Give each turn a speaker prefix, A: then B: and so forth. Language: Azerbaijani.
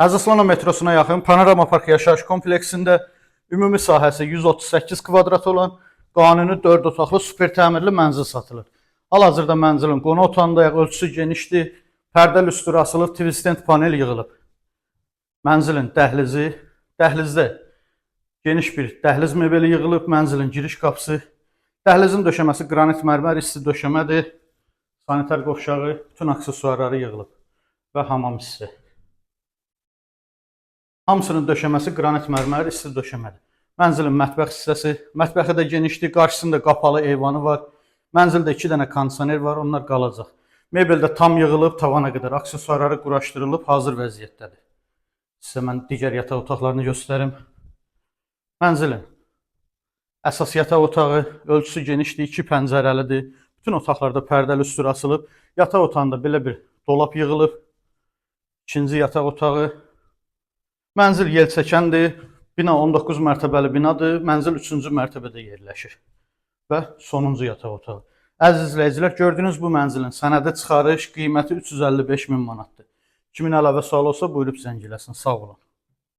A: Əzislana metrosuna yaxın Panorama Park yaşayış kompleksində ümumi sahəsi 138 kvadrat olan qanuni 4 otaqlı super təmirli mənzil satılır. Hal-hazırda mənzilin qonaq otağında ölçüsü genişdir, pərdə lüstru asılıb, twistent panel yığılıb. Mənzilin dəhlizdə geniş bir dəhliz mebeli yığılıb, mənzilin giriş qapısı, dəhlizin döşəməsi qranit mərmər isti döşəmədir, sanitar qovşağı, bütün aksesuarları yığılıb və hamam hissi. Hamısının döşəməsi qranit mərmər isti döşəmədir. Mənzilin mətbəx hissəsi, mətbəxi də genişdir, qarşısında qapalı eyvanı var. Mənzildə 2 dənə kondisioner var, onlar qalacaq. Mebel də tam yığılıb, tavana qədər aksesuarları quraşdırılıb, hazır vəziyyətdədir. Sizə mən digər yataq otaqlarını göstərim. Mənzilin əsas yataq otağı, ölçüsü genişdir, 2 pəncərəlidir. Bütün otaqlarda pərdə lüstru asılıb. Yataq otağında belə bir dolap yığılıb. İkinci yataq otağı. Mənzil yelçəkəndir. Bina 19 mərtəbəli binadır. Mənzil 3-cü mərtəbədə yerləşir. Və sonuncu yataq otağı. Əziz izləyicilər, gördüyünüz bu mənzilin sənədi çıxarış qiyməti 355 min manatdır. Kimin əlavə sualı olsa buyurub zəng eləsin. Sağ olun.